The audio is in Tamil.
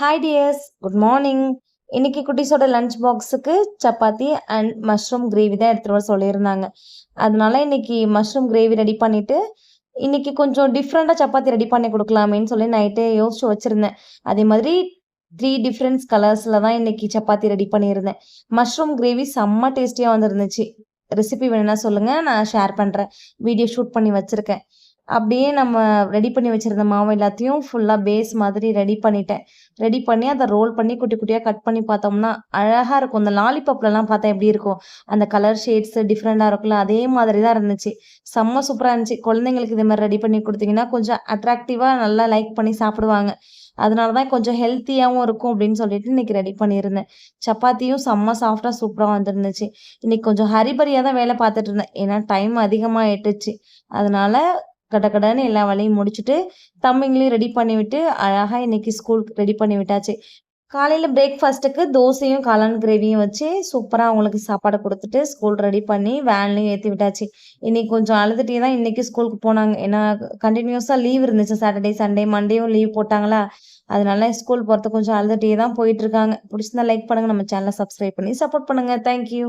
Hi tears, good morning. இன்னைக்கு குட்டீஸோட லஞ்ச் பாக்ஸுக்கு சப்பாத்தி அண்ட் மஷ்ரூம் கிரேவி தான் எடுத்துகிட்டு வர சொல்லியிருந்தாங்க. அதனால இன்னைக்கு மஷ்ரூம் கிரேவி ரெடி பண்ணிவிட்டு இன்னைக்கு கொஞ்சம் டிஃப்ரெண்ட்டாக சப்பாத்தி ரெடி பண்ணி கொடுக்கலாமேன்னு சொல்லி நைட்டே யோசிச்சு வச்சுருந்தேன். அதே மாதிரி 3 டிஃப்ரெண்ட்ஸ் கலர்ஸில் தான் இன்னைக்கு சப்பாத்தி ரெடி பண்ணியிருந்தேன். மஷ்ரூம் கிரேவி செம்ம டேஸ்டியாக வந்துருந்துச்சு. ரெசிபி வேணும்னா சொல்லுங்கள், நான் ஷேர் பண்ணுறேன். வீடியோ ஷூட் பண்ணி வச்சுருக்கேன். அப்படியே நம்ம ரெடி பண்ணி வச்சுருந்த மாவு எல்லாத்தையும் ஃபுல்லாக பேஸ் மாதிரி ரெடி பண்ணிட்டேன். ரெடி பண்ணி அதை ரோல் பண்ணி குட்டி குட்டியாக கட் பண்ணி பார்த்தோம்னா அழகாக இருக்கும். இந்த லாலிபாப்லலாம் பார்த்தா எப்படி இருக்கும், அந்த கலர் ஷேட்ஸு டிஃப்ரெண்ட்டாக இருக்கும்ல, அதே மாதிரி தான் இருந்துச்சு. செம்ம சூப்பராக இருந்துச்சு. குழந்தைங்களுக்கு இதே மாதிரி ரெடி பண்ணி கொடுத்தீங்கன்னா கொஞ்சம் அட்ராக்டிவாக நல்லா லைக் பண்ணி சாப்பிடுவாங்க. அதனால தான் கொஞ்சம் ஹெல்த்தியாகவும் இருக்கும் அப்படின்னு சொல்லிட்டு இன்றைக்கி ரெடி பண்ணியிருந்தேன். சப்பாத்தியும் செம்ம சாஃப்டாக சூப்பராக வந்துருந்துச்சு. இன்றைக்கி கொஞ்சம் ஹரிபரியாக தான் வேலை பார்த்துட்டு இருந்தேன், ஏன்னா டைம் அதிகமாக ஆயிட்டுச்சு. அதனால கடகடன்னு எல்லா வேலையும் முடிச்சுட்டு தம்பிங்களையும் ரெடி பண்ணிவிட்டு அழகாக இன்றைக்கி ஸ்கூலுக்கு ரெடி பண்ணி விட்டாச்சு. காலையில் பிரேக்ஃபாஸ்ட்டுக்கு தோசையும் காளான் கிரேவியும் வச்சு சூப்பராக அவங்களுக்கு சாப்பாடு கொடுத்துட்டு ஸ்கூல் ரெடி பண்ணி வேன்லேயும் ஏற்றி விட்டாச்சு. இன்றைக்கி கொஞ்சம் அழுதுகிட்டே தான் இன்றைக்கி ஸ்கூலுக்கு போனாங்க. ஏன்னா கண்டினியூஸாக லீவ் இருந்துச்சு, சாட்டர்டே சண்டே மண்டேவும் லீவ் போட்டாங்களா, அதனால ஸ்கூல் போகிறதுக்கு கொஞ்சம் அழுதுகிட்டே தான் போயிட்டுருக்காங்க. பிடிச்சிருந்தா லைக் பண்ணுங்கள், நம்ம சேனலை சப்ஸ்கிரைப் பண்ணி சப்போர்ட் பண்ணுங்கள். தேங்க்யூ.